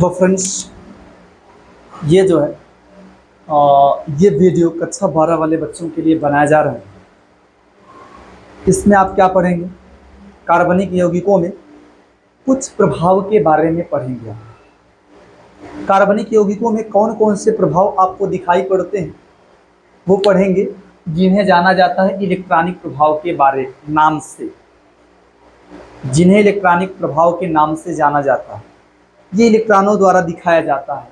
तो फ्रेंड्स, ये जो है ये वीडियो कक्षा 12 वाले बच्चों के लिए बनाया जा रहा है। इसमें आप क्या पढ़ेंगे? कार्बनिक यौगिकों में कुछ प्रभाव के बारे में पढ़ेंगे। आप कार्बनिक यौगिकों में कौन कौन से प्रभाव आपको दिखाई पड़ते हैं वो पढ़ेंगे, जिन्हें जाना जाता है इलेक्ट्रॉनिक प्रभाव के बारे नाम से। जिन्हें इलेक्ट्रॉनिक प्रभाव के नाम से जाना जाता है, ये इलेक्ट्रॉनों द्वारा दिखाया जाता है।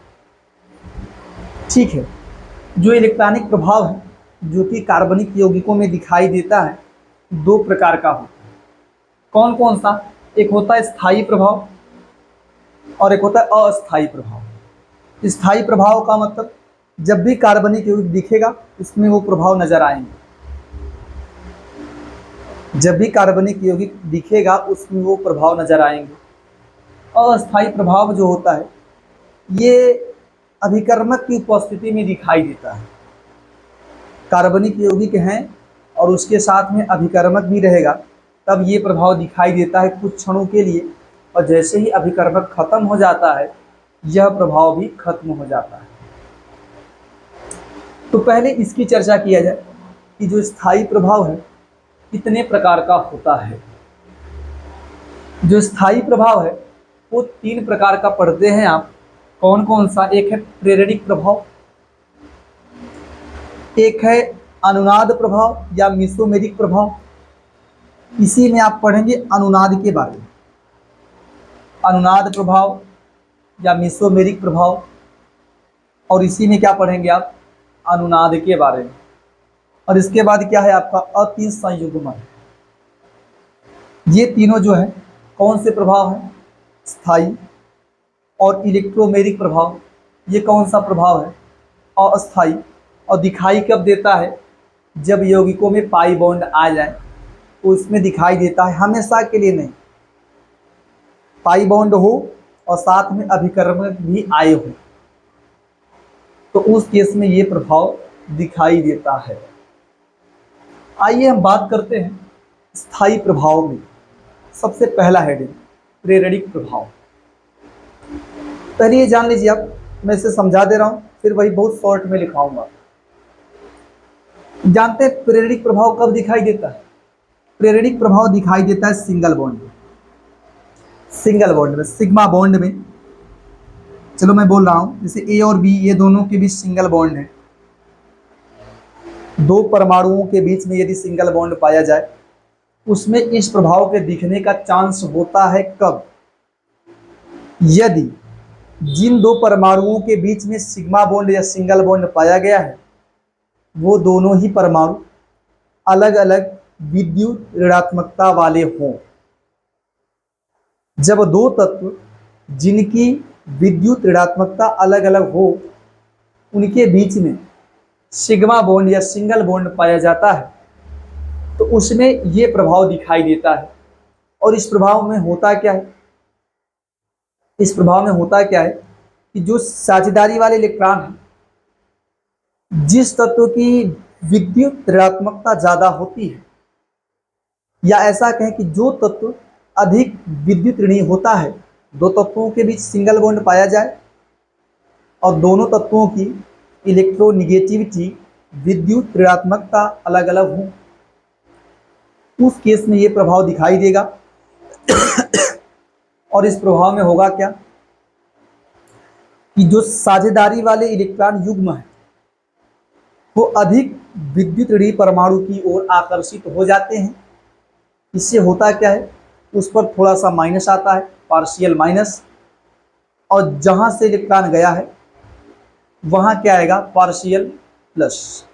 ठीक है, जो इलेक्ट्रॉनिक प्रभाव है जो कि कार्बनिक यौगिकों में दिखाई देता है, दो प्रकार का होता है। कौन कौन सा? एक होता है स्थायी प्रभाव और एक होता है अस्थायी प्रभाव। स्थायी प्रभाव का मतलब जब भी कार्बनिक यौगिक दिखेगा उसमें वो प्रभाव नजर आएंगे। जब भी कार्बनिक यौगिक दिखेगा उसमें वो प्रभाव नजर आएंगे। अस्थायी प्रभाव जो होता है ये अभिकर्मक की उपस्थिति में दिखाई देता है। कार्बनिक यौगिक हैं और उसके साथ में अभिकर्मक भी रहेगा, तब ये प्रभाव दिखाई देता है कुछ क्षणों के लिए, और जैसे ही अभिकर्मक खत्म हो जाता है यह प्रभाव भी खत्म हो जाता है। तो पहले इसकी चर्चा किया जाए कि जो स्थायी प्रभाव है कितने प्रकार का होता है। जो स्थायी प्रभाव है वो तीन प्रकार का पढ़ते हैं आप। कौन कौन सा? एक है प्रेरणिक प्रभाव, एक है अनुनाद प्रभाव या मिसोमेरिक प्रभाव। इसी में आप पढ़ेंगे अनुनाद के बारे में, अनुनाद प्रभाव या मिसोमेरिक प्रभाव, और इसी में क्या पढ़ेंगे आप? अनुनाद के बारे में। और इसके बाद क्या है आपका? अतिसंयुग्मन। ये तीनों जो है कौन से प्रभाव हैं? स्थायी। और इलेक्ट्रोमेरिक प्रभाव, ये कौन सा प्रभाव है? अस्थायी। और दिखाई कब देता है? जब यौगिकों में पाई बॉन्ड आ जाए तो उसमें दिखाई देता है, हमेशा के लिए नहीं। पाई बॉन्ड हो और साथ में अभिकर्मक भी आए हो तो उस केस में ये प्रभाव दिखाई देता है। आइए हम बात करते हैं स्थायी प्रभाव में। सबसे पहला हेडिंग प्रेरणिक प्रभाव। पहले ये जान लीजिए आप, मैं इसे समझा दे रहा हूं, फिर वही बहुत शॉर्ट में लिखाऊंगा। जानते हैं प्रेरणिक प्रभाव कब दिखाई देता है? प्रेरणिक प्रभाव दिखाई देता है सिंगल बॉन्ड में। सिंगल बॉन्ड में, सिग्मा बॉन्ड में। चलो मैं बोल रहा हूं, जैसे ए और बी ये दोनों के बीच सिंगल बॉन्ड है। दो परमाणुओं के बीच में यदि सिंगल बॉन्ड पाया जाए उसमें इस प्रभाव के दिखने का चांस होता है कब? यदि जिन दो परमाणुओं के बीच में सिग्मा बॉन्ड या सिंगल बॉन्ड पाया गया है वो दोनों ही परमाणु अलग अलग विद्युत ऋणात्मकता वाले हों। जब दो तत्व जिनकी विद्युत ऋणात्मकता अलग अलग हो उनके बीच में सिग्मा बॉन्ड या सिंगल बॉन्ड पाया जाता है तो उसमें ये प्रभाव दिखाई देता है। और इस प्रभाव में होता क्या है? इस प्रभाव में होता क्या है कि जो साझेदारी वाले इलेक्ट्रॉन है, जिस तत्व की विद्युत ऋणात्मकता ज्यादा होती है, या ऐसा कहें कि जो तत्व अधिक विद्युत ऋणी होता है, दो तत्वों के बीच सिंगल बॉन्ड पाया जाए और दोनों तत्वों की इलेक्ट्रोनिगेटिविटी विद्युत ऋणात्मकता अलग अलग हो, उस केस में ये प्रभाव दिखाई देगा। और इस प्रभाव में होगा क्या कि जो साझेदारी वाले इलेक्ट्रॉन युग्म है वो अधिक विद्युत ऋणी परमाणु की ओर आकर्षित हो जाते हैं। इससे होता क्या है, उस पर थोड़ा सा माइनस आता है, पार्शियल माइनस, और जहां से इलेक्ट्रॉन गया है वहां क्या आएगा? Partial plus.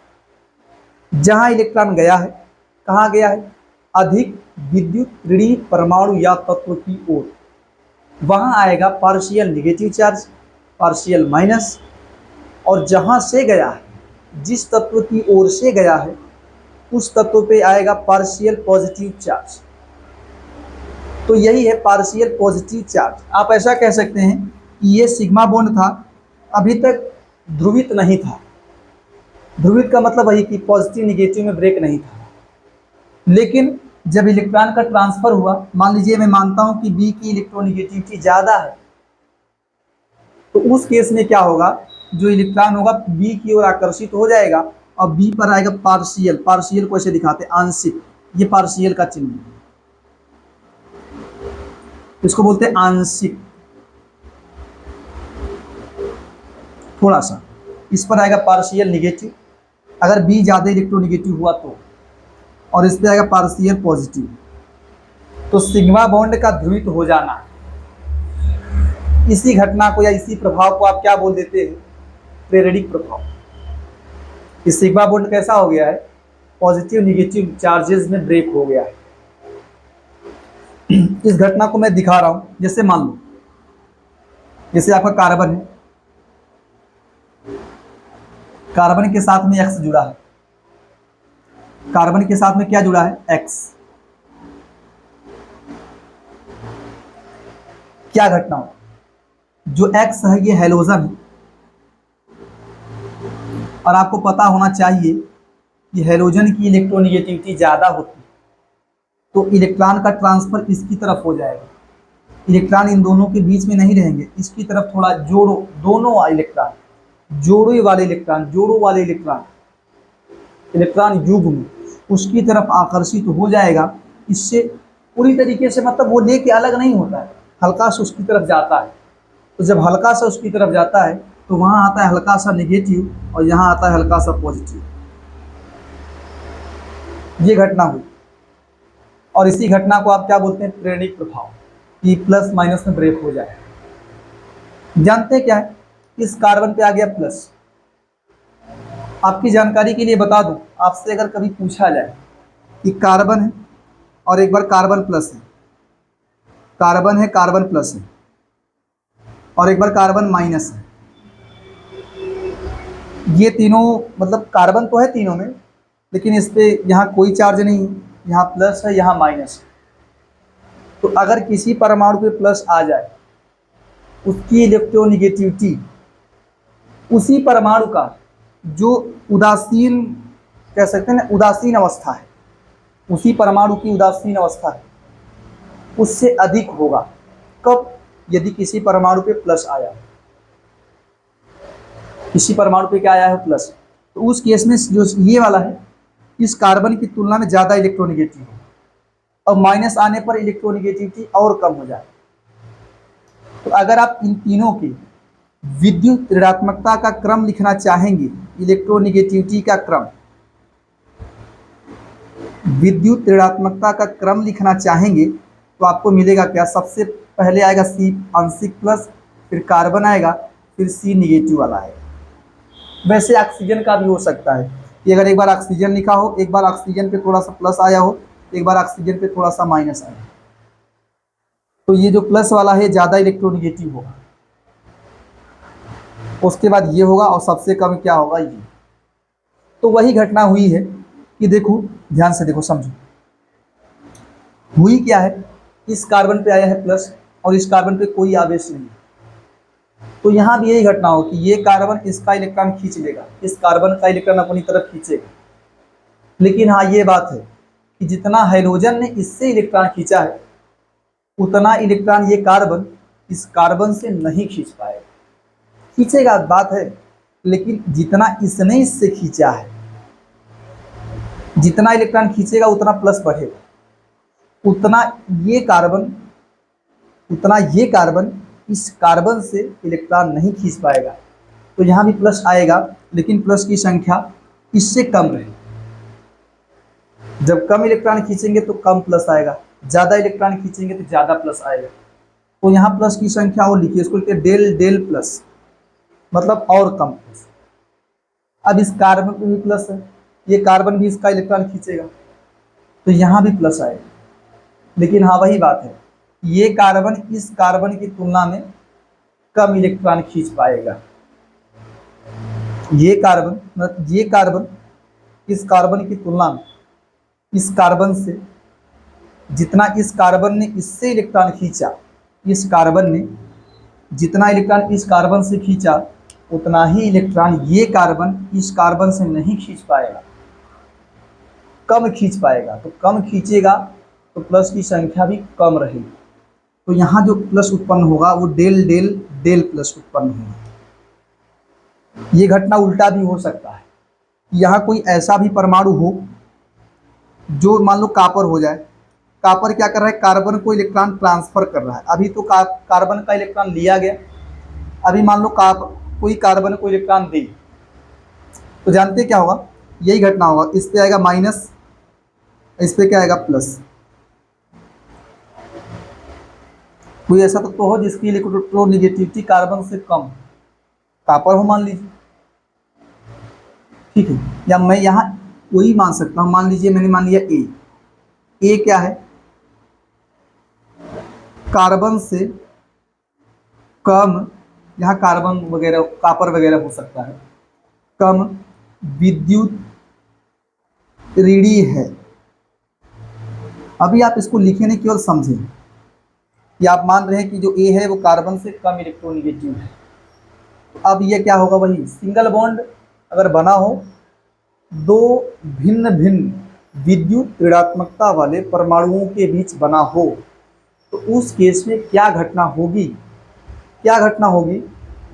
जहां इलेक्ट्रॉन गया है, कहां गया है? अधिक विद्युत ऋणी परमाणु या तत्व की ओर, वहां आएगा partial negative charge, partial minus. और जहां से गया है, जिस तत्व की ओर से गया है उस तत्व पे आएगा पार्शियल पॉजिटिव चार्ज। तो यही है पार्शियल पॉजिटिव चार्ज। आप ऐसा कह सकते हैं कि ये सिग्मा बॉन्ड था, अभी तक ध्रुवित नहीं था। ध्रुवित का मतलब वही कि पॉजिटिव निगेटिव में ब्रेक नहीं था, लेकिन जब इलेक्ट्रॉन का ट्रांसफर हुआ, मान लीजिए मैं मानता हूं कि बी की इलेक्ट्रोनिगेटिविटी ज़्यादा है, तो उस केस में क्या होगा, जो इलेक्ट्रॉन होगा बी की ओर आकर्षित हो जाएगा और बी पर आएगा पार्शियल। पार्शियल को ऐसे दिखाते हैं आंशिक, ये पार्शियल का चिन्ह, इसको बोलते हैं आंशिक। थोड़ा सा इस पर आएगा पार्शियल निगेटिव, अगर बी ज़्यादा इलेक्ट्रोनिगेटिव हुआ तो, और इस पर आएगा पार्शियल पॉजिटिव। तो सिग्मा बॉन्ड का ध्रुवित हो जाना, इसी घटना को या इसी प्रभाव को आप क्या बोल देते हैं, प्रेरणिक प्रभाव। इस सिग्मा बॉन्ड कैसा हो गया है, पॉजिटिव निगेटिव चार्जेस में ब्रेक हो गया है। इस घटना को मैं दिखा रहा हूं, जैसे मान लो जैसे आपका कार्बन है, कार्बन के साथ में एक्स जुड़ा है, कार्बन के साथ में क्या जुड़ा है, एक्स। क्या घटना हो, जो एक्स है ये हैलोजन है, और आपको पता होना चाहिए कि हैलोजन की इलेक्ट्रोनिगेटिविटी ज़्यादा होती है, तो इलेक्ट्रॉन का ट्रांसफर इसकी तरफ हो जाएगा। इलेक्ट्रॉन इन दोनों के बीच में नहीं रहेंगे, इसकी तरफ थोड़ा जोड़ो, दोनों इलेक्ट्रॉन, जोड़ो वाले इलेक्ट्रॉन, जोड़ो वाले इलेक्ट्रॉन, इलेक्ट्रॉन युग्म उसकी तरफ आकर्षित हो जाएगा। इससे पूरी तरीके से मतलब वो लेके अलग नहीं होता है, हल्का सा उसकी तरफ जाता है। तो जब हल्का सा उसकी तरफ जाता है तो वहाँ आता है हल्का सा नेगेटिव और यहाँ आता है हल्का सा पॉजिटिव। ये घटना हुई, और इसी घटना को आप क्या बोलते हैं, प्रेरणिक प्रभाव, कि प्लस माइनस में ब्रेक हो जाए। जानते हैं क्या है, इस कार्बन पे आ गया प्लस। आपकी जानकारी के लिए बता दूं, आपसे अगर कभी पूछा जाए कि कार्बन है और एक बार कार्बन प्लस है, कार्बन है कार्बन प्लस है, और एक बार कार्बन माइनस है, ये तीनों मतलब कार्बन तो है तीनों में, लेकिन इस पे यहाँ कोई चार्ज नहीं है, यहाँ प्लस है यहाँ माइनस है। तो अगर किसी परमाणु पे प्लस आ जाए, उसकी इलेक्ट्रोनिगेटिविटी उसी परमाणु का जो उदासीन कह सकते हैं ना, उदासीन अवस्था है, उसी परमाणु की उदासीन अवस्था है, उससे अधिक होगा। कब, यदि किसी परमाणु पे प्लस आया, किसी परमाणु पे क्या आया है, प्लस, तो उस केस में जो ये वाला है इस कार्बन की तुलना में ज़्यादा इलेक्ट्रोनिगेटिव है, और माइनस आने पर इलेक्ट्रोनिगेटिविटी और कम हो जाए। तो अगर आप इन तीनों की विद्युत ऋणात्मकता का क्रम लिखना चाहेंगे, इलेक्ट्रोनिगेटिविटी का क्रम, विद्युत ऋणात्मकता का क्रम लिखना चाहेंगे, तो आपको मिलेगा क्या, सबसे पहले आएगा सी आंशिक प्लस, फिर कार्बन आएगा, फिर सी निगेटिव वाला है। वैसे ऑक्सीजन का भी हो सकता है कि अगर एक बार ऑक्सीजन लिखा हो, एक बार ऑक्सीजन पे थोड़ा सा प्लस आया हो, एक बार ऑक्सीजन पे थोड़ा सा माइनस आया, तो ये जो प्लस वाला है ज़्यादा इलेक्ट्रोनिगेटिव होगा, उसके बाद ये होगा, और सबसे कम क्या होगा, ये। तो वही घटना हुई है कि देखो, ध्यान से देखो, समझो हुई क्या है, इस कार्बन पे आया है प्लस और इस कार्बन पे कोई आवेश नहीं है, तो यहाँ भी यही घटना हो कि ये कार्बन इसका इलेक्ट्रॉन खींच लेगा, इस कार्बन का इलेक्ट्रॉन अपनी तरफ खींचेगा। लेकिन हाँ, ये बात है कि जितना हाइड्रोजन ने इससे इलेक्ट्रॉन खींचा है, उतना इलेक्ट्रॉन ये कार्बन इस कार्बन से नहीं खींच पाएगा। खींचेगा बात है, लेकिन जितना इसने इससे खींचा है, जितना इलेक्ट्रॉन खींचेगा उतना प्लस बढ़ेगा, उतना ये कार्बन इस कार्बन से इलेक्ट्रॉन नहीं खींच पाएगा। तो यहाँ भी प्लस आएगा, लेकिन प्लस की संख्या इससे कम रहेगी। जब कम इलेक्ट्रॉन खींचेंगे तो कम प्लस आएगा, ज़्यादा इलेक्ट्रॉन खींचेंगे तो ज़्यादा प्लस आएगा। तो यहाँ प्लस की संख्या और लिखिए, इसको लिखिए डेल डेल प्लस, मतलब और कम प्लस। अब इस कार्बन पे भी प्लस है, ये कार्बन भी इसका इलेक्ट्रॉन खींचेगा, तो यहाँ भी प्लस आएगा। लेकिन हाँ, वही बात है, ये कार्बन इस कार्बन की तुलना में कम इलेक्ट्रॉन खींच पाएगा। ये कार्बन इस कार्बन की तुलना में इस कार्बन से, जितना इस कार्बन ने इससे इलेक्ट्रॉन खींचा, इस कार्बन ने जितना इलेक्ट्रॉन इस कार्बन से खींचा, उतना ही इलेक्ट्रॉन ये कार्बन इस कार्बन से नहीं खींच पाएगा, कम खींच पाएगा। तो कम खींचेगा तो प्लस की संख्या भी कम रहेगी। तो यहाँ जो प्लस उत्पन्न होगा वो डेल डेल डेल प्लस उत्पन्न होगा। ये घटना उल्टा भी हो सकता है। यहाँ कोई ऐसा भी परमाणु हो जो मान लो कॉपर हो जाए। कॉपर क्या कर रहा है, कार्बन को इलेक्ट्रॉन ट्रांसफर कर रहा है। अभी तो कार्बन का इलेक्ट्रॉन लिया गया, अभी मान लो कोई कार्बन को इलेक्ट्रॉन दे, तो जानते क्या होगा, यही घटना होगा। इस पे आएगा माइनस, इस पे क्या आएगा प्लस। कोई ऐसा तो हो जिसकी इलेक्ट्रोनेगेटिविटी कार्बन से कम, कॉपर हो मान लीजिए, ठीक है। या मैं यहाँ वही मान सकता हूँ, मान लीजिए मैंने मान लिया ए क्या है, कार्बन से कम, यहाँ कार्बन वगैरह कॉपर वगैरह हो सकता है, कम विद्युत ऋणी है। अभी आप इसको लिखे नहीं, केवल समझें कि आप मान रहे हैं कि जो ए है वो कार्बन से कम इलेक्ट्रोनेगेटिव है। तो अब ये क्या होगा, वही सिंगल बॉन्ड अगर बना हो दो भिन्न भिन्न विद्युत ऋणात्मकता वाले परमाणुओं के बीच बना हो, तो उस केस में क्या घटना होगी, क्या घटना होगी,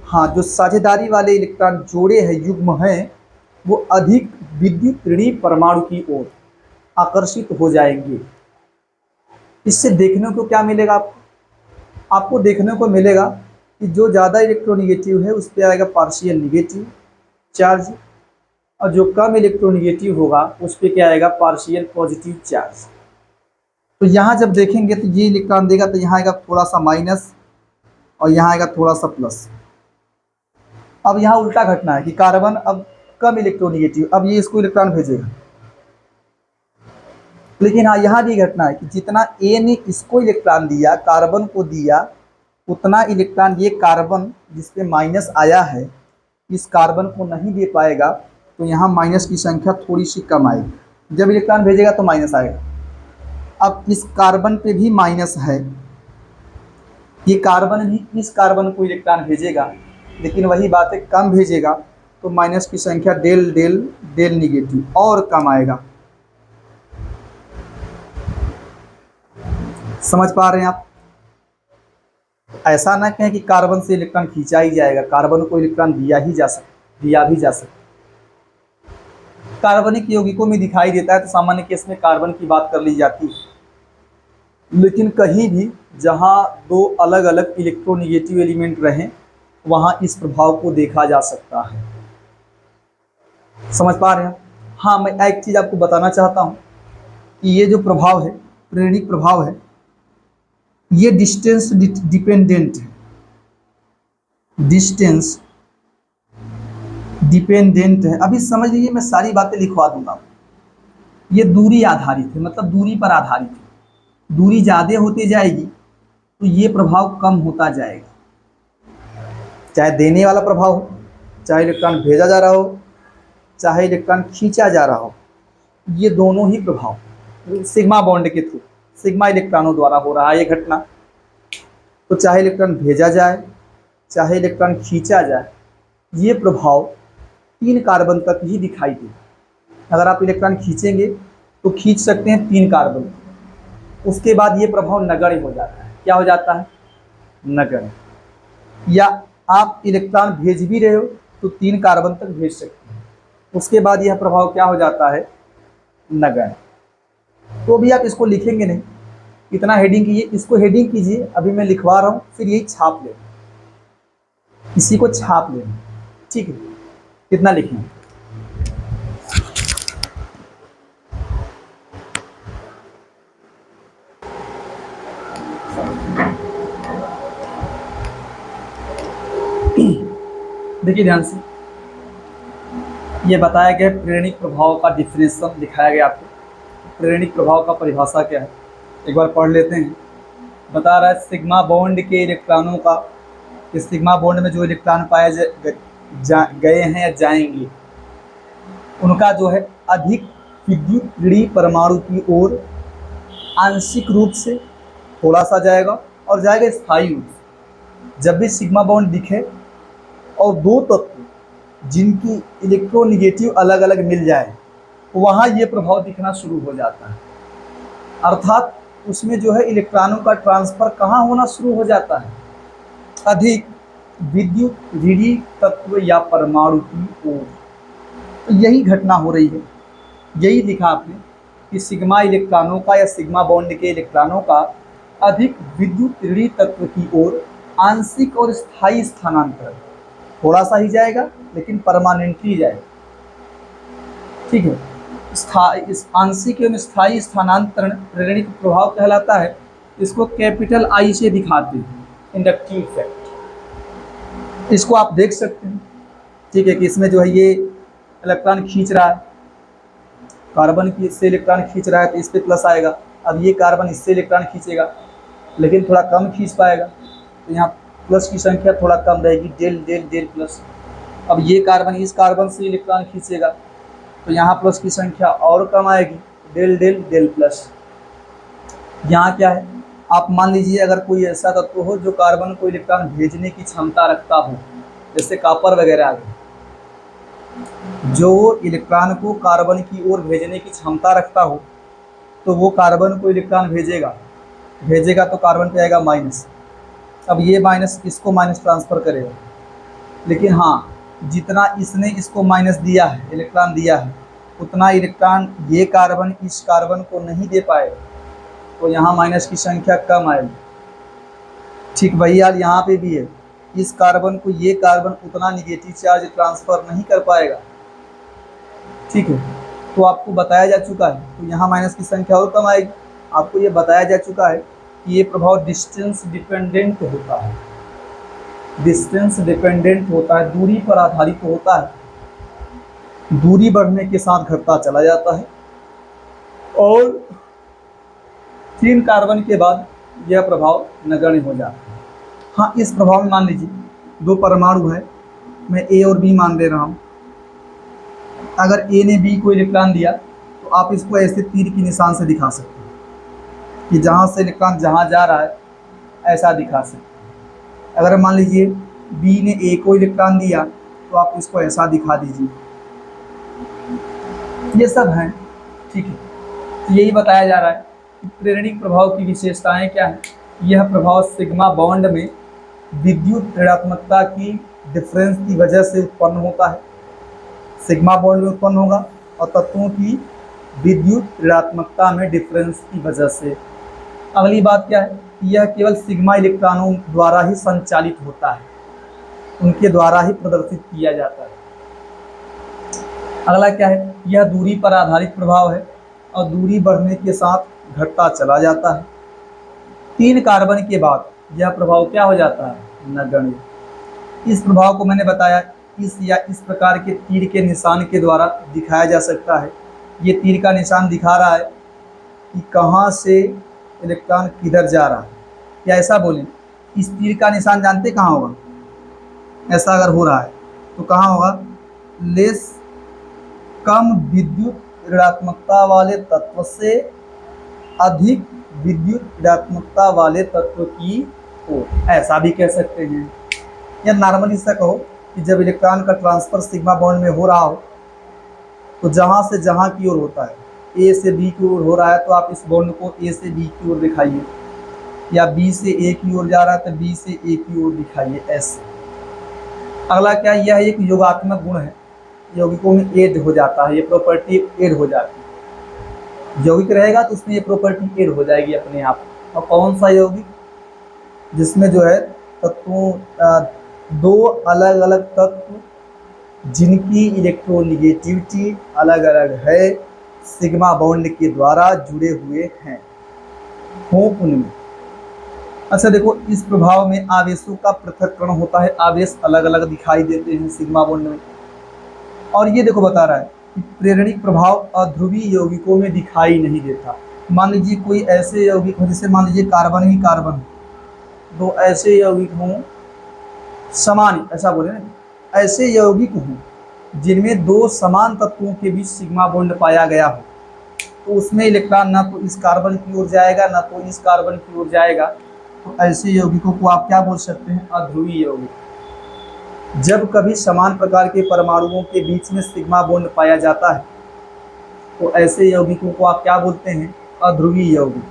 हाँ, जो साझेदारी वाले इलेक्ट्रॉन जोड़े हैं, युग्म हैं, वो अधिक विद्युत ऋणी परमाणु की ओर आकर्षित हो जाएंगे। इससे देखने को क्या मिलेगा, आपको देखने को मिलेगा कि जो ज़्यादा इलेक्ट्रोनेगेटिव है उस पर आएगा पार्शियल निगेटिव चार्ज, और जो कम इलेक्ट्रोनेगेटिव होगा उस पर क्या आएगा, पार्शियल पॉजिटिव चार्ज। तो यहाँ जब देखेंगे तो ये इलेक्ट्रॉन देगा तो यहाँ आएगा थोड़ा सा माइनस और यहाँ आएगा थोड़ा सा प्लस। अब यहाँ उल्टा घटना है कि कार्बन अब कम इलेक्ट्रोनेगेटिव, अब ये इसको इलेक्ट्रॉन भेजेगा। लेकिन हाँ, यहाँ भी घटना है कि जितना ए ने इसको इलेक्ट्रॉन दिया, कार्बन को दिया, उतना इलेक्ट्रॉन ये कार्बन जिसपे माइनस आया है इस कार्बन को नहीं दे पाएगा। तो यहाँ माइनस की संख्या थोड़ी सी कम आएगी। जब इलेक्ट्रॉन भेजेगा तो माइनस आएगा। अब इस कार्बन पे भी माइनस है, ये कार्बन भी इस कार्बन को इलेक्ट्रॉन भेजेगा, लेकिन वही बात है कम भेजेगा, तो माइनस की संख्या डेल डेल डेल निगेटिव और कम आएगा। समझ पा रहे हैं आप? ऐसा ना कहें कि कार्बन से इलेक्ट्रॉन खींचा ही जाएगा, कार्बन को इलेक्ट्रॉन दिया भी जा सकता। कार्बनिक यौगिकों में दिखाई देता है तो सामान्य केस में कार्बन की बात कर ली जाती है, लेकिन कहीं भी जहां दो अलग अलग इलेक्ट्रोनेगेटिव एलिमेंट रहें वहां इस प्रभाव को देखा जा सकता है। समझ पा रहे हैं? हाँ, मैं एक चीज़ आपको बताना चाहता हूं कि ये जो प्रभाव है, प्रेरणिक प्रभाव है, ये डिस्टेंस डिपेंडेंट है, डिस्टेंस डिपेंडेंट है। अभी समझ लीजिए, मैं सारी बातें लिखवा दूंगा। ये दूरी आधारित है, मतलब दूरी पर आधारित है। दूरी ज़्यादा होती जाएगी तो ये प्रभाव कम होता जाएगा, चाहे देने वाला प्रभाव हो, चाहे इलेक्ट्रॉन भेजा जा रहा हो, चाहे इलेक्ट्रॉन खींचा जा रहा हो, ये दोनों ही प्रभाव सिग्मा बॉन्ड के थ्रू, सिग्मा इलेक्ट्रॉनों द्वारा हो रहा है ये घटना। तो चाहे इलेक्ट्रॉन भेजा जाए, चाहे इलेक्ट्रॉन खींचा जाए, ये प्रभाव 3 कार्बन तक ही दिखाई दे। अगर आप इलेक्ट्रॉन खींचेंगे तो खींच सकते हैं 3 कार्बन, उसके बाद ये प्रभाव नगण्य हो जाता है। क्या हो जाता है? नगण्य। या आप इलेक्ट्रॉन भेज भी रहे हो तो 3 कार्बन तक भेज सकते हैं, उसके बाद यह प्रभाव क्या हो जाता है? नगण्य। तो भी आप इसको लिखेंगे नहीं, इतना हेडिंग कीजिए, इसको हेडिंग कीजिए, अभी मैं लिखवा रहा हूँ, फिर यही छाप ले, इसी को छाप लेना, ठीक है? कितना लिखें? देखिए ध्यान से, ये बताया गया प्रेरणिक प्रभाव का डिफिनेशन दिखाया गया आपको। प्रेरणिक प्रभाव का परिभाषा क्या है एक बार पढ़ लेते हैं। बता रहा है सिग्मा बॉन्ड के इलेक्ट्रॉनों का, इस सिग्मा बॉन्ड में जो इलेक्ट्रॉन पाए गए हैं या जाएंगे, उनका जो है अधिक विद्युत ऋणी परमाणु की ओर आंशिक रूप से थोड़ा सा जाएगा और जाएगा स्थायी रूप से। जब भी सिग्मा बॉन्ड दिखे और दो तत्व जिनकी इलेक्ट्रोनेगेटिव अलग अलग मिल जाए, वहाँ ये प्रभाव दिखना शुरू हो जाता है। अर्थात उसमें जो है इलेक्ट्रॉनों का ट्रांसफ़र कहाँ होना शुरू हो जाता है, अधिक विद्युत ऋणी तत्व या परमाणु की ओर। तो यही घटना हो रही है, यही लिखा आपने कि सिग्मा इलेक्ट्रॉनों का या सिग्मा बॉन्ड के इलेक्ट्रॉनों का अधिक विद्युत ऋणी तत्व की ओर आंशिक और स्थायी स्थानांतरण, थोड़ा सा ही जाएगा लेकिन परमानेंटली जाएगा, ठीक है। इस आंशिक एवं स्थायी स्थानांतरण ऋणिक प्रभाव कहलाता है। इसको कैपिटल आई से दिखाते हैं, इंडक्टिव इफेक्ट। इसको आप देख सकते हैं, ठीक है, कि इसमें जो है ये इलेक्ट्रॉन खींच रहा है, कार्बन की इससे इलेक्ट्रॉन खींच रहा है तो इस पर प्लस आएगा। अब ये कार्बन इससे इलेक्ट्रॉन खींचेगा लेकिन थोड़ा कम खींच पाएगा, तो यहाँ प्लस की संख्या थोड़ा कम रहेगी, डेल डेल डेल प्लस। अब ये कार्बन इस कार्बन से इलेक्ट्रॉन खींचेगा तो यहाँ प्लस की संख्या और कम आएगी, डेल डेल डेल प्लस। यहाँ क्या है, आप मान लीजिए अगर कोई ऐसा तत्व हो जो कार्बन को इलेक्ट्रॉन भेजने की क्षमता रखता हो, जैसे कॉपर वगैरह आ गए, जो इलेक्ट्रॉन को कार्बन की ओर भेजने की क्षमता रखता हो, तो वो कार्बन को इलेक्ट्रॉन भेजेगा तो कार्बन पे आएगा माइनस। अब ये माइनस इसको माइनस ट्रांसफ़र करेगा, लेकिन हाँ, जितना इसने इसको माइनस दिया है, इलेक्ट्रॉन दिया है, उतना इलेक्ट्रॉन ये कार्बन इस कार्बन को नहीं दे पाएगा, तो यहाँ माइनस की संख्या कम आएगी। ठीक वही हाल यहाँ पे भी है, इस कार्बन को ये कार्बन उतना निगेटिव चार्ज ट्रांसफ़र नहीं कर पाएगा, ठीक है। तो आपको बताया जा चुका है, तो यहाँ माइनस की संख्या और कम आएगी। आपको ये बताया जा चुका है कि ये प्रभाव डिस्टेंस डिपेंडेंट होता है, डिस्टेंस डिपेंडेंट होता है, दूरी पर आधारित होता है। दूरी बढ़ने के साथ घटता चला जाता है और 3 कार्बन के बाद यह प्रभाव नगण्य हो जाता है। हाँ, इस प्रभाव में मान लीजिए 2 परमाणु है, मैं ए और बी मान दे रहा हूँ। अगर ए ने बी को इलेक्ट्रॉन दिया तो आप इसको ऐसे तीर की निशान से दिखा सकते हैं कि जहाँ से इलेक्ट्रॉन जहाँ जा रहा है, ऐसा दिखा सकते हैं। अगर मान लीजिए बी ने ए को इलेक्ट्रॉन दिया तो आप इसको ऐसा दिखा दीजिए। ये सब हैं, ठीक है। तो यही बताया जा रहा है कि प्रेरणिक प्रभाव की विशेषताएं क्या हैं। यह प्रभाव सिग्मा बॉन्ड में विद्युत ऋणात्मकता की डिफरेंस की वजह से उत्पन्न होता है, सिग्मा बॉन्ड में उत्पन्न होगा, और तत्वों की विद्युत ऋणात्मकता में डिफरेंस की वजह से। अगली बात क्या है, यह केवल सिग्मा इलेक्ट्रॉनों द्वारा ही संचालित होता है, उनके द्वारा ही प्रदर्शित किया जाता है। अगला क्या है, यह दूरी पर आधारित प्रभाव है और दूरी बढ़ने के साथ घटता चला जाता है। 3 कार्बन के बाद यह प्रभाव क्या हो जाता है, नगण्य। इस प्रभाव को मैंने बताया इस या इस प्रकार के तीर के निशान के द्वारा दिखाया जा सकता है। ये तीर का निशान दिखा रहा है कि कहाँ से इलेक्ट्रॉन किधर जा रहा है, या ऐसा बोलें, इस तीर का निशान जानते कहाँ होगा, ऐसा अगर हो रहा है तो कहाँ होगा, लेस कम विद्युत ऋणात्मकता वाले तत्व से अधिक विद्युत ऋणात्मकता वाले तत्व की ओर, ऐसा भी कह सकते हैं। या नॉर्मली से कहो कि जब इलेक्ट्रॉन का ट्रांसफ़र सिग्मा बॉन्ड में हो रहा हो तो जहाँ से जहाँ की ओर होता है, ए से बी की ओर हो रहा है तो आप इस बॉन्ड को ए से बी की ओर दिखाइए, या बी से ए की ओर जा रहा है तो बी से ए की ओर दिखाइए, ऐसे। अगला क्या, यह एक योगात्मक गुण है, यौगिकों में ऐड हो जाता है, ये प्रॉपर्टी ऐड हो जाती है। यौगिक रहेगा तो उसमें ये प्रॉपर्टी ऐड हो जाएगी अपने आप। और कौन सा यौगिक, जिसमें जो है तत्वों 2 अलग अलग तत्व जिनकी इलेक्ट्रोनिगेटिविटी अलग अलग है, सिग्मा बॉन्ड के द्वारा जुड़े हुए हैं, हों उनमें। अच्छा देखो, इस प्रभाव में आवेशों का पृथक्करण होता है, आवेश अलग अलग दिखाई देते हैं सिग्मा बॉन्ड में। और ये देखो बता रहा है कि प्रेरणिक प्रभाव अध्रुवीय यौगिकों में दिखाई नहीं देता। मान लीजिए कोई ऐसे यौगिक हो, जैसे मान लीजिए कार्बन ही कार्बन, 2 ऐसे यौगिक हों समान, ऐसा बोले ना, ऐसे यौगिक हों जिनमें 2 समान तत्वों के बीच सिग्मा बॉन्ड पाया गया हो, तो उसमें इलेक्ट्रॉन ना तो इस कार्बन की ओर जाएगा ना तो इस कार्बन की ओर जाएगा, तो ऐसे यौगिकों को आप क्या बोल सकते हैं, अध्रुवीय यौगिक। जब कभी समान प्रकार के परमाणुओं के बीच में सिग्मा बॉन्ड पाया जाता है तो ऐसे यौगिकों को आप क्या बोलते हैं, अध्रुवीय यौगिक।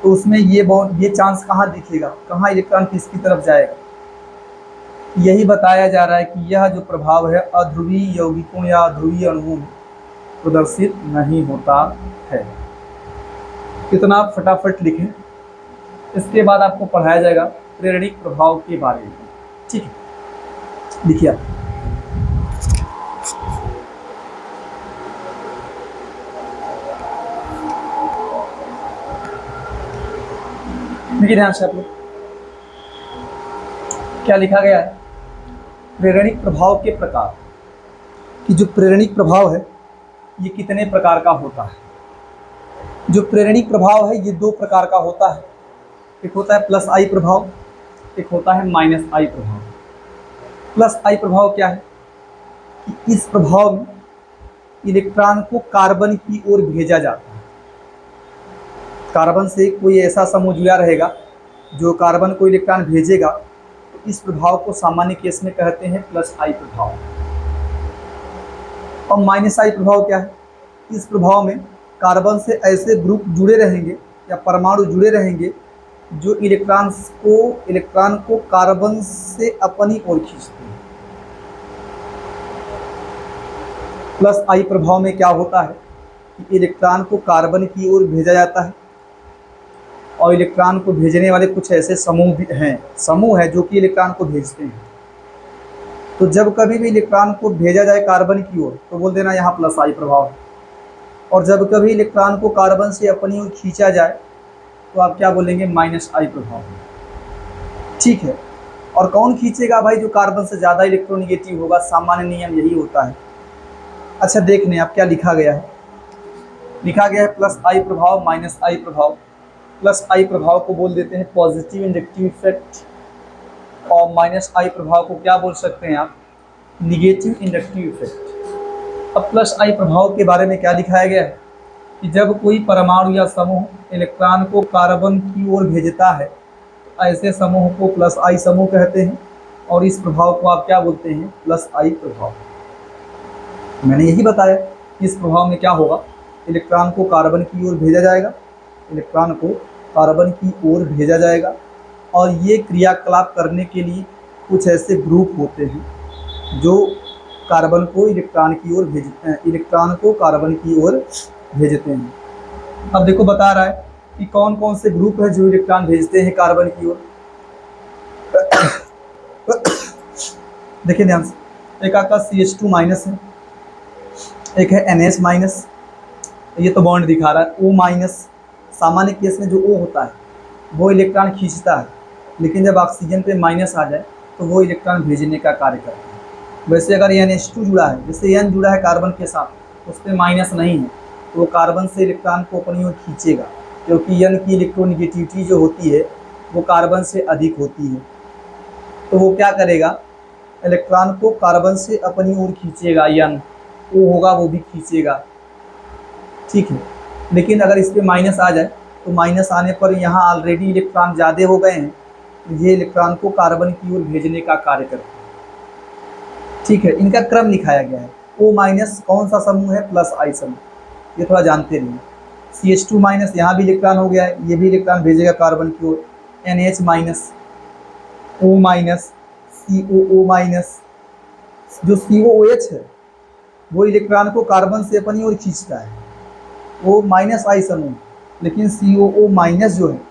तो उसमें ये चांस कहाँ दिखेगा, कहाँ इलेक्ट्रॉन किसकी तरफ जाएगा। यही बताया जा रहा है कि यह जो प्रभाव है अध्रुवीय यौगिकों या अध्रुवीय अणुओं में प्रदर्शित नहीं होता है। कितना आप फटाफट लिखें। इसके बाद आपको पढ़ाया जाएगा प्रेरणिक प्रभाव के बारे में। ठीक है, लिखिए आप। देखिए ध्यान से आप लोग, क्या लिखा गया है, प्रेरणिक प्रभाव के प्रकार। कि जो प्रेरणिक प्रभाव है ये कितने प्रकार का होता है। जो प्रेरणिक प्रभाव है ये दो प्रकार का होता है। एक होता है प्लस आई प्रभाव, एक होता है माइनस आई प्रभाव। प्लस आई प्रभाव क्या है कि इस प्रभाव में इलेक्ट्रॉन को कार्बन की ओर भेजा जाता है। कार्बन से कोई ऐसा समूह जुड़ा रहेगा जो कार्बन को इलेक्ट्रॉन भेजेगा, तो इस प्रभाव को सामान्य केस में कहते हैं प्लस आई प्रभाव। और माइनस आई प्रभाव क्या है, इस प्रभाव में कार्बन से ऐसे ग्रुप जुड़े रहेंगे या परमाणु जुड़े रहेंगे जो इलेक्ट्रॉन को कार्बन से अपनी ओर खींचते हैं। प्लस आई प्रभाव में क्या होता है कि इलेक्ट्रॉन को कार्बन की ओर भेजा जाता है और इलेक्ट्रॉन को भेजने वाले कुछ ऐसे समूह हैं जो कि इलेक्ट्रॉन को भेजते हैं। तो जब कभी भी इलेक्ट्रॉन को भेजा जाए कार्बन की ओर तो बोल देना यहाँ प्लस आई प्रभाव है, और जब कभी इलेक्ट्रॉन को कार्बन से अपनी ओर खींचा जाए तो आप क्या बोलेंगे, माइनस आई प्रभाव। ठीक है, और कौन खींचेगा भाई, जो कार्बन से ज़्यादा इलेक्ट्रोनिगेटिव होगा। सामान्य नियम यही होता है। अच्छा देख लें आप क्या लिखा गया है। लिखा गया है प्लस आई प्रभाव माइनस आई प्रभाव। प्लस आई प्रभाव को बोल देते हैं पॉजिटिव इंडक्टिव इफेक्ट, और माइनस आई प्रभाव को क्या बोल सकते हैं आप, निगेटिव इंडक्टिव इफेक्ट। अब प्लस आई प्रभाव के बारे में क्या दिखाया गया है कि जब कोई परमाणु या समूह इलेक्ट्रॉन को कार्बन की ओर भेजता है तो ऐसे समूह को प्लस आई समूह कहते हैं, और इस प्रभाव को आप क्या बोलते हैं, प्लस आई प्रभाव। मैंने यही बताया कि इस प्रभाव में क्या होगा, इलेक्ट्रॉन को कार्बन की ओर भेजा जाएगा, इलेक्ट्रॉन को कार्बन की ओर भेजा जाएगा, और ये क्रियाकलाप करने के लिए कुछ ऐसे ग्रुप होते हैं जो कार्बन को इलेक्ट्रॉन को कार्बन की ओर भेजते हैं। अब देखो बता रहा है कि कौन कौन से ग्रुप है जो इलेक्ट्रॉन भेजते हैं कार्बन की ओर। देखिए ध्यान से, एक आपका CH2 माइनस है, एक है NH माइनस, ये तो बॉन्ड दिखा रहा है। O माइनस, सामान्य केस में जो O होता है वो इलेक्ट्रॉन खींचता है, लेकिन जब ऑक्सीजन पे माइनस आ जाए तो वो इलेक्ट्रॉन भेजने का कार्य करता है। वैसे अगर NH2 जुड़ा है, जैसे N जुड़ा है कार्बन के साथ, उस पर माइनस नहीं है, तो वो कार्बन से इलेक्ट्रॉन को अपनी ओर खींचेगा, क्योंकि N की इलेक्ट्रोनिगेटिविटी जो होती है वो कार्बन से अधिक होती है। तो वो क्या करेगा, इलेक्ट्रॉन को कार्बन से अपनी ओर खींचेगा, N O होगा वो भी खींचेगा। ठीक है, लेकिन अगर इस पर माइनस आ जाए तो माइनस आने पर यहाँ ऑलरेडी इलेक्ट्रॉन ज़्यादा हो गए हैं, तो ये इलेक्ट्रॉन को कार्बन की ओर भेजने का कार्य करते हैं। ठीक है, इनका क्रम लिखाया गया है। O माइनस कौन सा समूह है, प्लस आई समूह, ये थोड़ा जानते रहिए। CH2 माइनस, यहाँ भी इलेक्ट्रॉन हो गया है, ये भी इलेक्ट्रॉन भेजेगा कार्बन की ओर। NH minus, O minus, COO minus, जो COOH है वो इलेक्ट्रॉन को कार्बन से अपनी ओर खींचता है, वो माइनस आई समूह। लेकिन COO माइनस जो है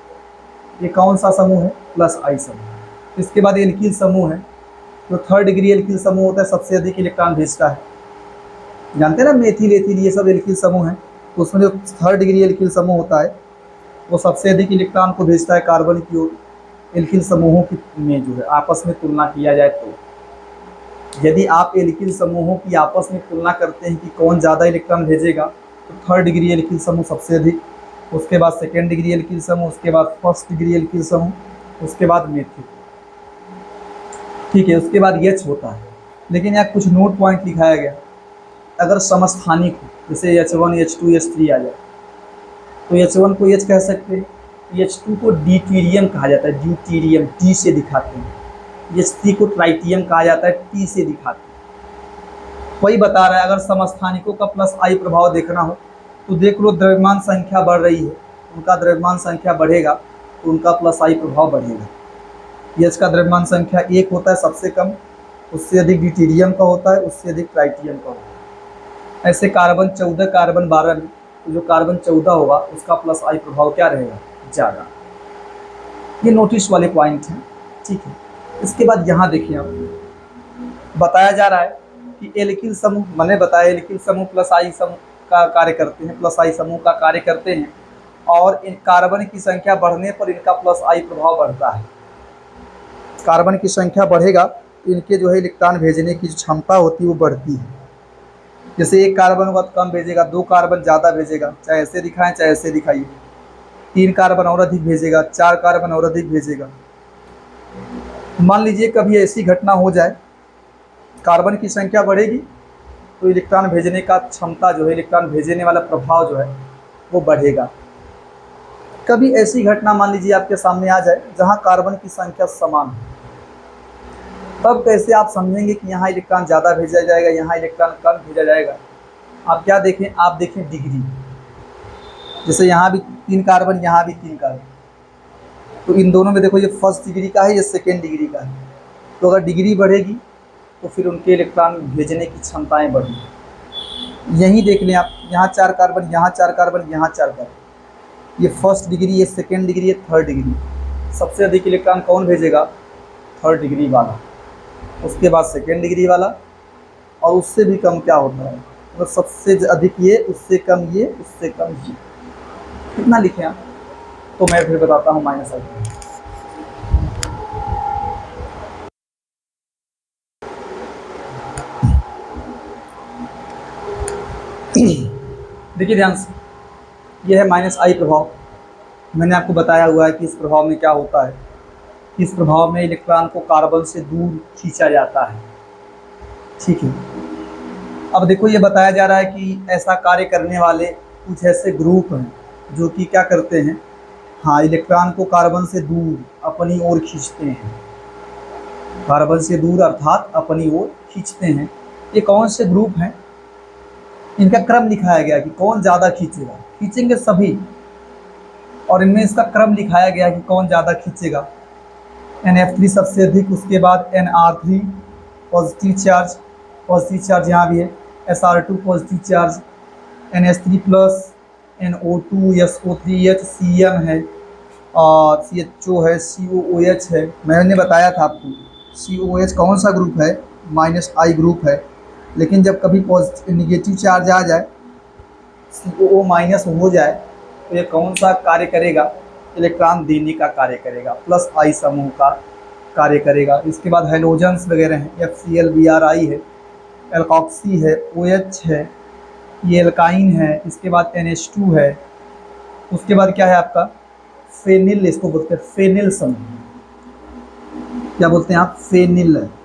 ये कौन सा समूह है, प्लस आई समूह। इसके बाद एल्किल समूह है, जो थर्ड डिग्री एल्किल समूह होता है, सबसे अधिक इलेक्ट्रॉन भेजता है। जानते हैं ना, मेथिल एथिल ये सब एल्किल समूह है, तो उसमें जो थर्ड डिग्री एल्किल समूह होता है वो सबसे अधिक इलेक्ट्रॉन को भेजता है कार्बन की ओर। एल्किल समूहों की में जो है आपस में तुलना किया जाए तो यदि आप एल्किल समूहों की आपस में तुलना करते हैं कि कौन ज़्यादा इलेक्ट्रॉन भेजेगा, तो थर्ड डिग्री एल्किल समूह सबसे अधिक, उसके बाद सेकेंड डिग्री एल्किल समूह, उसके बाद फर्स्ट डिग्री एल्किल समूह, उसके बाद मेथिल। ठीक है, उसके बाद H होता है। लेकिन यहाँ कुछ नोट पॉइंट लिखाया गया, अगर समस्थानिक हो, जैसे H1 H2 H3 आ जाए तो H1 को H कह सकते हैं, H2 को ड्यूटीरियम कहा जाता है, ड्यूटीरियम T से दिखाते हैं, H3 को ट्राइटियम कहा जाता है, T से दिखाते हैं। वही बता रहा है, अगर समस्थानिकों का प्लस आई प्रभाव देखना हो तो देख लो, द्रव्यमान संख्या बढ़ रही है, उनका द्रव्यमान संख्या बढ़ेगा तो उनका प्लस आई प्रभाव बढ़ेगा। एच का द्रव्यमान संख्या 1 होता है सबसे कम, उससे अधिक ड्यूटेरियम का होता है, उससे अधिक ट्राइटियम का होता है। ऐसे कार्बन 14 कार्बन 12 में तो जो कार्बन 14 होगा उसका प्लस आई प्रभाव क्या रहेगा, ज़्यादा। ये नोटिस वाले पॉइंट हैं, ठीक है। इसके बाद यहाँ देखिए आप बताया जा रहा है कि एल्किल समूह, मैंने बताया एल्किल समूह प्लस आई समूह का कार्य करते हैं, प्लस आई समूह का कार्य करते हैं, और इन कार्बन की संख्या बढ़ने पर इनका प्लस आई प्रभाव बढ़ता है। कार्बन की संख्या बढ़ेगा तो इनके जो है इलेक्ट्रॉन भेजने की जो क्षमता होती है वो बढ़ती है। जैसे एक कार्बन होगा तो कम भेजेगा, 2 कार्बन ज़्यादा भेजेगा, चाहे ऐसे दिखाएं चाहे ऐसे दिखाइए, 3 कार्बन और अधिक भेजेगा, 4 कार्बन और अधिक भेजेगा। मान लीजिए कभी ऐसी घटना हो जाए, कार्बन की संख्या बढ़ेगी तो इलेक्ट्रॉन भेजने का क्षमता जो है, इलेक्ट्रॉन भेजने वाला प्रभाव जो है वो बढ़ेगा। कभी ऐसी घटना मान लीजिए आपके सामने आ जाए जहां कार्बन की संख्या समान है, तब कैसे आप समझेंगे कि यहाँ इलेक्ट्रॉन ज़्यादा भेजा जाएगा, यहाँ इलेक्ट्रॉन कम भेजा जाएगा। आप क्या देखें, आप देखें डिग्री। जैसे यहाँ भी 3 कार्बन, यहाँ भी 3 कार्बन, तो इन दोनों में देखो ये फर्स्ट डिग्री का है, ये सेकेंड डिग्री का है। तो अगर डिग्री बढ़ेगी तो फिर उनके इलेक्ट्रॉन भेजने की क्षमताएँ बढ़ेंगी। यहीं देख लें आप, यहाँ 4 कार्बन, यहाँ 4 कार्बन, यहाँ 4 कार्बन, ये फर्स्ट डिग्री, ये सेकेंड डिग्री, ये थर्ड डिग्री। सबसे अधिक इलेक्ट्रॉन कौन भेजेगा, थर्ड डिग्री वाला, उसके बाद सेकेंड डिग्री वाला, और उससे भी कम क्या होता है, मतलब सबसे अधिक ये, उससे कम ये, उससे कम ये। कितना लिखें आप, तो मैं फिर बताता हूँ माइनस आई। देखिए ध्यान से, ये है माइनस आई प्रभाव। मैंने आपको बताया हुआ है कि इस प्रभाव में क्या होता है, इस प्रभाव में इलेक्ट्रॉन को कार्बन से दूर खींचा जाता है, ठीक है। अब देखो ये बताया जा रहा है कि ऐसा कार्य करने वाले कुछ ऐसे ग्रुप हैं जो कि क्या करते हैं, हाँ, इलेक्ट्रॉन को कार्बन से दूर अपनी ओर खींचते हैं, कार्बन से दूर अर्थात अपनी ओर खींचते हैं। ये कौन से ग्रुप हैं, इनका क्रम लिखाया गया कि कौन ज़्यादा खींचेगा, खींचेंगे सभी, और इनमें इसका क्रम लिखाया गया कि कौन ज़्यादा खींचेगा। NF3 सबसे अधिक, उसके बाद NR3 पॉजिटिव चार्ज यहाँ भी है, SR2 positive charge, NH3 plus, NO2, SO3H, CN है, और CHO है, COOH है। मैंने बताया था आपको COOH कौन सा ग्रुप है, माइनस आई ग्रुप है। लेकिन जब कभी पॉजिटिव निगेटिव चार्ज आ जाए, COO माइनस हो जाए, तो ये कौन सा कार्य करेगा, इलेक्ट्रॉन देने का कार्य करेगा, प्लस आई समूह का कार्य करेगा। इसके बाद हेलोजन्स वगैरह हैं, FCl, Bri है, एल्कॉक्सी है, OH है, ये एल्काइन है, इसके बाद NH2 है, उसके बाद क्या है आपका फेनिल, इसको बोलते हैं फेनिल समूह, क्या बोलते हैं आप, फेनिल है।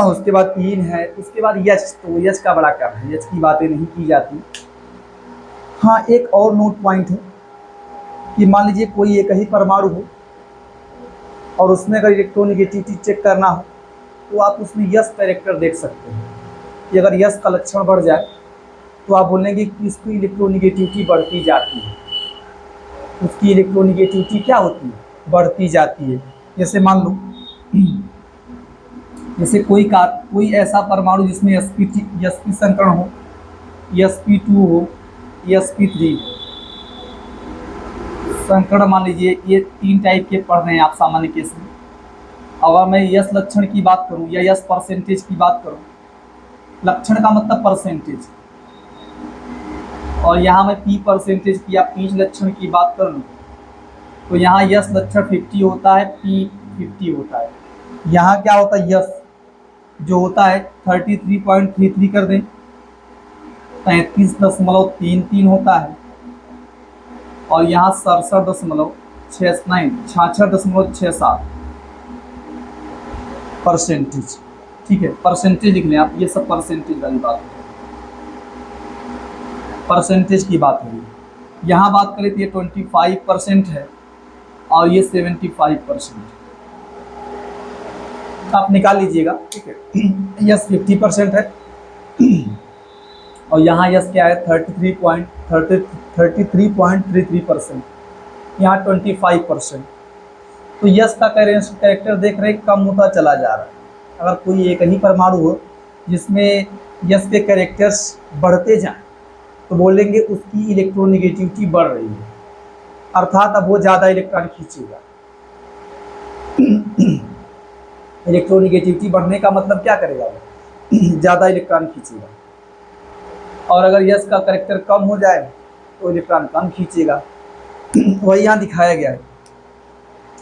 उसके बाद ईन है, उसके बाद यच, तो यच का बड़ा कम है, यच की बातें नहीं की जाती। हाँ, एक और नोट पॉइंट है कि मान लीजिए कोई एक ही परमाणु हो और उसमें अगर इलेक्ट्रोनेगेटिविटी चेक करना हो तो आप उसमें यस कैरेक्टर देख सकते हैं कि अगर यस का लक्षण बढ़ जाए तो आप बोलेंगे कि इसकी इलेक्ट्रोनेगेटिविटी बढ़ती जाती है, उसकी इलेक्ट्रोनेगेटिविटी क्या होती है, बढ़ती जाती है। जैसे मान लो, जैसे कोई ऐसा परमाणु जिसमें sp संकरण हो, sp2 हो, sp3 संकरण, मान लीजिए ये 3 टाइप के पढ़ रहे हैं आप सामान्य केस में। अगर मैं यस लक्षण की बात करूं या यस परसेंटेज की बात करूं, लक्षण का मतलब परसेंटेज, और यहाँ मैं पी परसेंटेज की या पी लक्षण की बात कर लूँ तो यहाँ यस लक्षण 50 होता है, पी 50 होता है। यहाँ क्या होता है, यस जो होता है 33.33 कर दें, 33.33 होता है, और यहाँ 66.67 परसेंटेज, ठीक है। परसेंटेज लिख लें आप, ये सब परसेंटेज वाली बात है, परसेंटेज की बात है। यहाँ बात करें तो ये 25% है और ये 75%, आप निकाल लीजिएगा, ठीक है। यस 50% है, और यहाँ यस क्या है 33.33%, यहाँ 25%। तो यस का कैरेक्टर देख रहे कम होता चला जा रहा है। अगर कोई एक ही परमाणु हो जिसमें यस के कैरेक्टर्स बढ़ते जाएं तो बोलेंगे उसकी इलेक्ट्रोनेगेटिविटी बढ़ रही है, अर्थात अब वो ज़्यादा इलेक्ट्रॉन खींचेगा। इलेक्ट्रोनेगेटिविटी बढ़ने का मतलब क्या करेगा वो? ज़्यादा इलेक्ट्रॉन खींचेगा। और अगर यस का कैरेक्टर कम हो जाए तो इलेक्ट्रॉन कम खींचेगा। वही यहाँ दिखाया गया है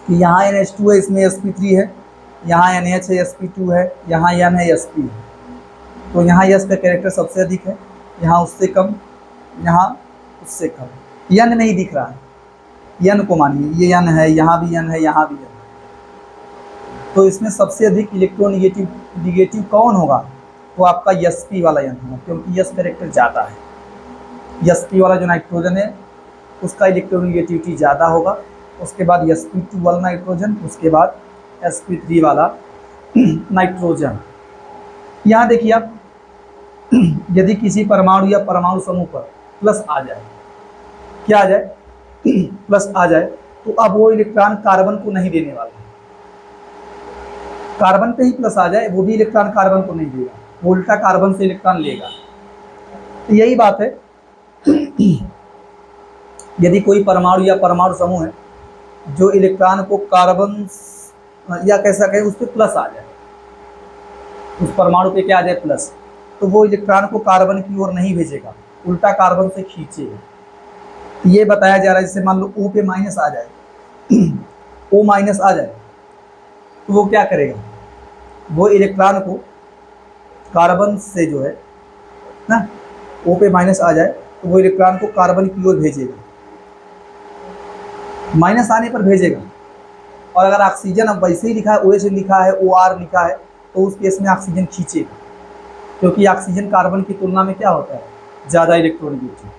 कि यहाँ NH2 है, इसमें sp3 है, यहाँ NH है, sp2 है, यहाँ N है, sp है। तो यहाँ यस का कैरेक्टर सबसे अधिक है, यहाँ उससे कम, यहाँ उससे कम। N नहीं दिख रहा है, N को मानिए, ये N है, यहाँ भी N है, यहाँ भी N है। तो इसमें सबसे अधिक इलेक्ट्रोनेगेटिव कौन होगा? वो आपका sp वाला N होगा, क्योंकि यस कैरेक्टर ज़्यादा है। sp वाला जो नाइट्रोजन है उसका इलेक्ट्रोनेगेटिविटी ज़्यादा होगा, उसके बाद sp2 वाला नाइट्रोजन, उसके बाद sp3 वाला नाइट्रोजन। यहाँ देखिए आप, यदि किसी परमाणु या परमाणु समूह पर प्लस आ जाए, क्या आ जाए? प्लस आ जाए, तो अब वो इलेक्ट्रॉन कार्बन को नहीं देने वाला है। कार्बन पे ही प्लस आ जाए, वो भी इलेक्ट्रॉन कार्बन को नहीं देगा, वो उल्टा कार्बन से इलेक्ट्रॉन लेगा। तो यही बात है, यदि कोई परमाणु या परमाणु समूह है जो इलेक्ट्रॉन को कार्बन या कैसा कहें उस पर प्लस आ जाए, उस परमाणु पे क्या आ जाए? प्लस, तो वो इलेक्ट्रॉन को कार्बन की ओर नहीं भेजेगा, उल्टा कार्बन से खींचेगा। ये बताया जा रहा है, जैसे मान लो O पे माइनस आ जाए, O माइनस आ जाए तो वो क्या करेगा? वो इलेक्ट्रॉन को कार्बन से जो है ना, O पे माइनस आ जाए तो वो इलेक्ट्रॉन को कार्बन की ओर भेजेगा, माइनस आने पर भेजेगा। और अगर ऑक्सीजन अब वैसे ही लिखा है, OH लिखा है, OR लिखा है, तो उस केस में ऑक्सीजन खींचेगा, क्योंकि ऑक्सीजन कार्बन की तुलना में क्या होता है? ज़्यादा इलेक्ट्रोनेगेटिव।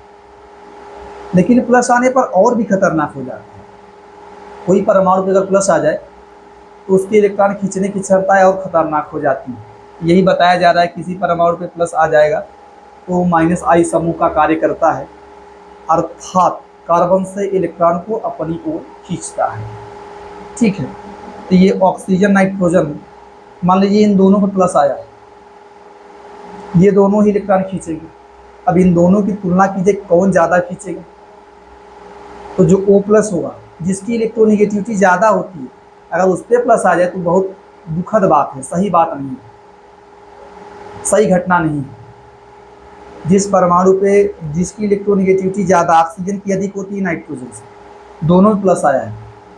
लेकिन प्लस आने पर और भी खतरनाक हो जाता है। कोई परमाणु पे अगर प्लस आ जाए तो उसकी इलेक्ट्रॉन खींचने की क्षमता है और ख़तरनाक हो जाती है। यही बताया जा रहा है, किसी परमाणु पे प्लस आ जाएगा तो -I समूह का कार्य करता है, अर्थात कार्बन से इलेक्ट्रॉन को अपनी ओर खींचता है। ठीक है, तो ये ऑक्सीजन नाइट्रोजन, मान लीजिए इन दोनों पर प्लस आया, ये दोनों ही इलेक्ट्रॉन खींचेंगे। अब इन दोनों की तुलना कीजिए, कौन ज़्यादा खींचेगा? तो जो O+ होगा, जिसकी इलेक्ट्रोनेगेटिविटी ज़्यादा होती है, अगर उस पर प्लस आ जाए तो बहुत दुखद बात है, सही बात नहीं है, सही घटना नहीं है। जिस परमाणु पे जिसकी इलेक्ट्रोनेगेटिविटी ज़्यादा, ऑक्सीजन की अधिक होती है नाइट्रोजन से, दोनों में प्लस आया है,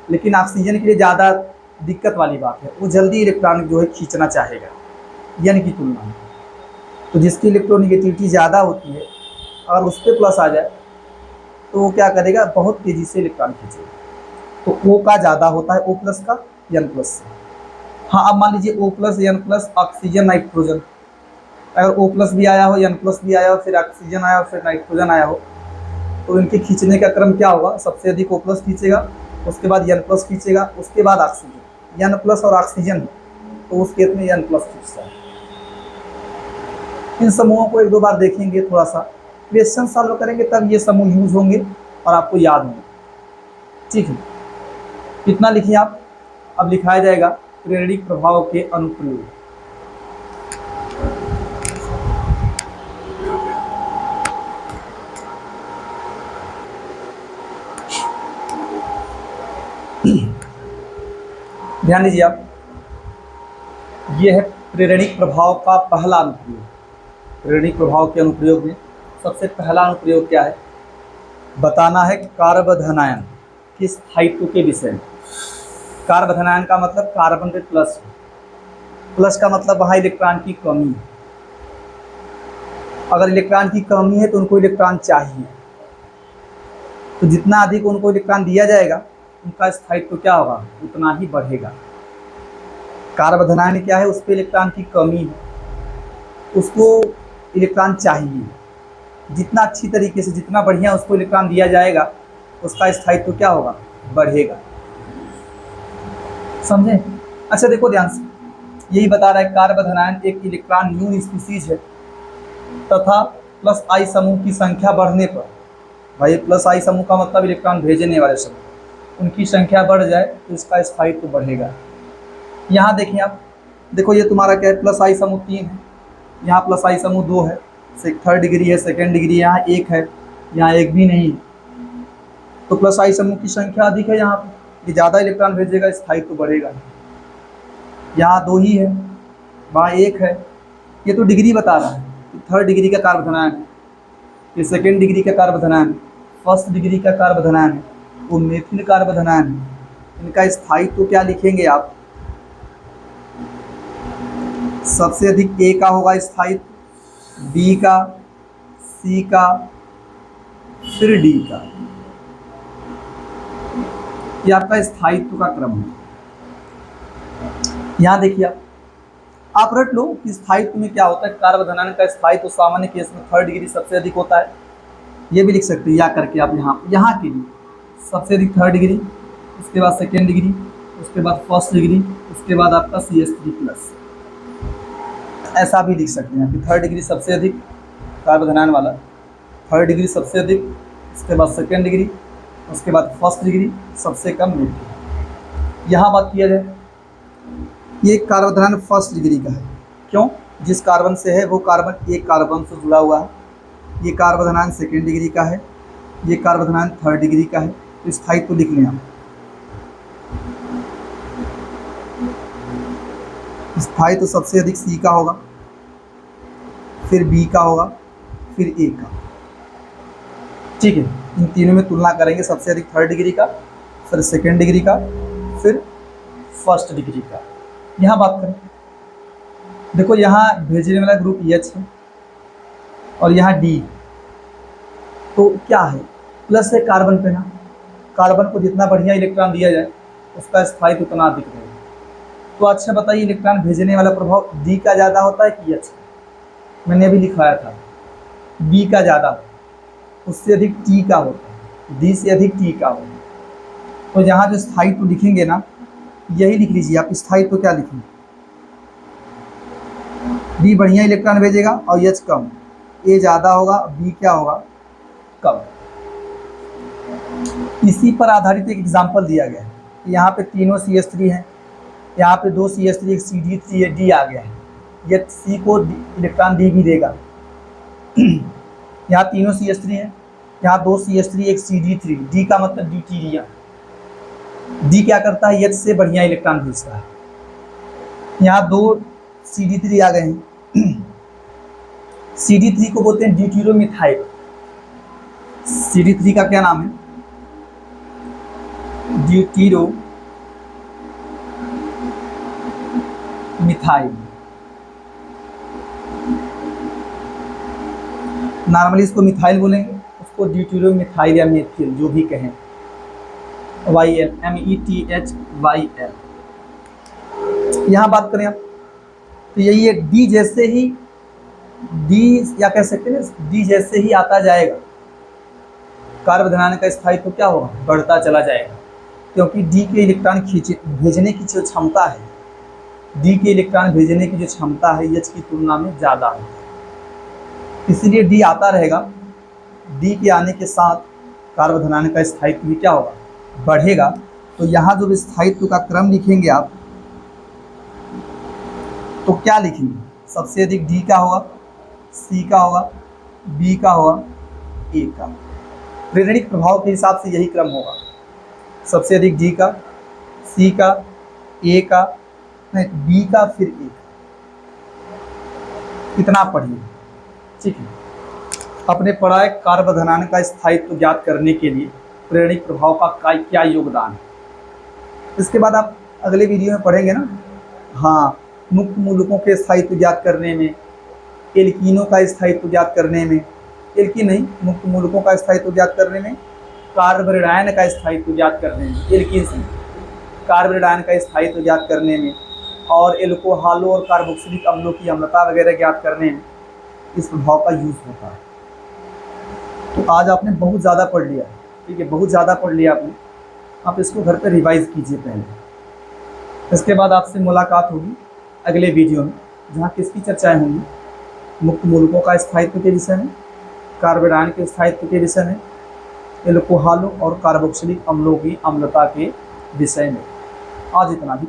लेकिन ऑक्सीजन के लिए ज़्यादा दिक्कत वाली बात है, वो जल्दी इलेक्ट्रॉन जो है खींचना चाहेगा N की तुलना में। तो जिसकी इलेक्ट्रोनेगेटिविटी ज़्यादा होती है, अगर उस पर प्लस आ जाए तो वो क्या करेगा? बहुत तेज़ी से इलेक्ट्रॉन खींचेगा। तो O का ज़्यादा होता है, O+ का N+ से। हाँ, अब मान लीजिए O+, N+, ऑक्सीजन नाइट्रोजन, अगर O+ भी आया हो, N+ भी आया हो, फिर ऑक्सीजन आया हो, फिर नाइट्रोजन आया हो, तो इनके खींचने का क्रम क्या होगा? सबसे अधिक O+ खींचेगा, उसके बाद N+ खींचेगा, उसके बाद ऑक्सीजन। N+ और ऑक्सीजन, तो उस केस में N+ खींचता है। इन समूहों को 1-2 बार देखेंगे, थोड़ा सा क्वेश्चन सॉल्व करेंगे, तब ये समूह यूज होंगे और आपको याद होंगे। ठीक है, कितना लिखिए आप? अब लिखाया जाएगा प्रेरणिक प्रभाव के अनुप्रयोग। ध्यान दीजिए आप, ये है प्रेरणिक प्रभाव का पहला अनुप्रयोग। प्रेरणिक प्रभाव के अनुप्रयोग में सबसे पहला अनुप्रयोग क्या है? बताना है कार्बधनायन के स्थायित्व के विषय में। कार्बधनायन का मतलब कार्बन पे प्लस, प्लस का मतलब वहाँ इलेक्ट्रॉन की कमी है। अगर इलेक्ट्रॉन की कमी है तो उनको इलेक्ट्रॉन चाहिए, तो जितना अधिक उनको इलेक्ट्रॉन दिया जाएगा उनका स्थायित्व क्या होगा? उतना ही बढ़ेगा। कार्बधनायन क्या है? उस पर इलेक्ट्रॉन की कमी है, उसको इलेक्ट्रॉन चाहिए। जितना अच्छी तरीके से, जितना बढ़िया उसको इलेक्ट्रॉन दिया जाएगा, उसका स्थायित्व क्या होगा? बढ़ेगा। समझे? अच्छा देखो ध्यान से, यही बता रहा है कार्बधनायन एक इलेक्ट्रॉन न्यून स्पीसीज है तथा प्लस आई समूह की संख्या बढ़ने पर, भाई प्लस आई समूह का मतलब इलेक्ट्रॉन भेजने वाले समूह, उनकी संख्या बढ़ जाए तो इसका स्थायित्व बढ़ेगा। यहाँ देखिए आप, देखो ये तुम्हारा क्या है, प्लस आई समूह 3 है, यहाँ प्लस आई समूह 2 है, थर्ड डिग्री है, सेकेंड डिग्री यहाँ 1 है, यहाँ 1 भी नहीं है, तो प्लस आई समूह की संख्या अधिक है, यहाँ पे ये ज़्यादा इलेक्ट्रॉन भेजेगा, स्थायित्व बढ़ेगा। यहाँ 2 ही है, वहाँ 1 है, ये तो डिग्री बता रहा है, थर्ड डिग्री का कार्बोधनायन है, ये सेकेंड डिग्री का कार्बोधनायन है, फर्स्ट डिग्री का कार्बोधनायन है, वो मेथिल कार्बोधनायन है। इनका स्थायित्व क्या लिखेंगे आप, सबसे अधिक ए का होगा स्थायित्व, बी का, सी का, फिर डी का। ये आपका स्थायित्व का क्रम है। यहाँ देखिए आप रट लो कि स्थायित्व में क्या होता है। कार्बोधनायन का स्थायित्व सामान्य केस में थर्ड डिग्री सबसे अधिक होता है, ये भी लिख सकते हैं या करके आप यहाँ के लिए सबसे अधिक थर्ड डिग्री, उसके बाद सेकेंड डिग्री, उसके बाद फर्स्ट डिग्री, उसके बाद आपका CH3+, ऐसा भी लिख सकते हैं कि थर्ड डिग्री सबसे अधिक कार्बोधनायन वाला, थर्ड डिग्री सबसे अधिक, उसके बाद सेकेंड डिग्री, उसके बाद फर्स्ट डिग्री, सबसे कम मिड। यहाँ बात किया जाए, ये कार्बोधनायन फर्स्ट डिग्री का है, क्यों, जिस कार्बन से है वो कार्बन एक कार्बन से जुड़ा हुआ है। ये कार्बोधनायन सेकेंड डिग्री का है, ये कार्बोधनायन थर्ड डिग्री का है, तो स्थायित्व तो लिख लें आप। स्थायित्व तो सबसे अधिक सी का होगा, फिर बी का होगा, फिर ए का, ठीक है। इन तीनों में तुलना करेंगे, सबसे अधिक थर्ड डिग्री का, फिर सेकेंड डिग्री का, फिर फर्स्ट डिग्री का। यहाँ बात करें, देखो यहाँ भेजने वाला ग्रुप H है और यहाँ D, तो क्या है, प्लस है कार्बन पे ना, कार्बन को जितना बढ़िया इलेक्ट्रॉन दिया जाए उसका स्थायित्व उतना अधिक रहेगा। तो अच्छा बताइए, इलेक्ट्रॉन भेजने वाला प्रभाव D का ज़्यादा होता है कि H? मैंने अभी लिखवाया था, B का ज़्यादा, उससे अधिक T का होता है, D से अधिक T का होता है। तो यहाँ जो स्थायित्व लिखेंगे ना, यही लिख लीजिए आप। स्थायित्व क्या लिखेंगे, D बढ़िया इलेक्ट्रॉन भेजेगा और H कम, A ज़्यादा होगा, B क्या होगा, कम। इसी पर आधारित एक एग्जाम्पल दिया गया है। यहाँ पे तीनों CH3 हैं, यहाँ पे 2 CH3 एक CD3 है, D आ गया है, ये C को इलेक्ट्रॉन D भी देगा। यहाँ तीनों CH3 हैं, यहाँ 2 CH3 एक CD3, D का मतलब ड्यूटीरियम। D क्या करता है, H से बढ़िया इलेक्ट्रॉन भेजता है। यहाँ 2 CD3 आ गए हैं, CD3 को बोलते हैं ड्यूटीरोमिथाइल। CD3 का क्या नाम है, ड्यूटीरोमिथाइल। नॉर्मली इसको मिथाइल बोलेंगे, उसको ड्यूटीरोमिथाइल या मेथिल जो भी कहें, YL, METHYL। यहाँ बात करें आप, तो यही है, D जैसे ही, D या कह सकते हैं ना, D जैसे ही आता जाएगा कार्बोधनायन का स्थायित्व तो क्या होगा, बढ़ता चला जाएगा, क्योंकि D के इलेक्ट्रॉन भेजने की जो क्षमता है, D के इलेक्ट्रॉन भेजने की जो क्षमता है H की तुलना में ज़्यादा है, इसलिए D आता रहेगा। D के आने के साथ कार्बोधनायन का स्थायित्व भी क्या होगा, बढ़ेगा। तो यहाँ जो स्थायित्व का क्रम लिखेंगे आप, तो क्या लिखेंगे, सबसे अधिक D का होगा, C का होगा, B का होगा, A का। प्रेरणिक प्रभाव के हिसाब से यही क्रम होगा, सबसे अधिक D का, C का, A का, नहीं B का, फिर A का। इतना पढ़िए, ठीक है। अपने पढ़ाए कार्बोधनायन का स्थायित्व ज्ञात करने के लिए प्रेरणिक प्रभाव का क्या योगदान है। इसके बाद आप अगले वीडियो में पढ़ेंगे ना, हाँ, मुक्त मूलकों के स्थायित्व ज्ञात करने में, एल्कीनों का स्थायित्व ज्ञात करने में, एल्कीन नहीं, मुक्त मूलकों का स्थायित्व ज्ञात करने में, कार्बोरेडायन का स्थायित्व ज्ञात करने में, एल्कीन से कार्बोरेडायन का स्थायित्व ज्ञात करने में, और एल्कोहलों और कार्बोक्सिलिक अम्लों की अम्लता वगैरह ज्ञात करने में इस प्रभाव का यूज होता है। तो आज आपने बहुत ज़्यादा पढ़ लिया, ठीक है, बहुत ज़्यादा पढ़ लिया आपने। आप इसको घर पर रिवाइज कीजिए पहले, इसके बाद आपसे मुलाकात होगी अगले वीडियो में, जहाँ किसकी चर्चाएं होंगी, मुक्त मूलकों का स्थायित्व के विषय में कार्बेरान के स्थायित्व के विषय में, एल्कोहलों और कार्बोक्सिलिक अम्लों की अम्लता के विषय में। आज इतना ही।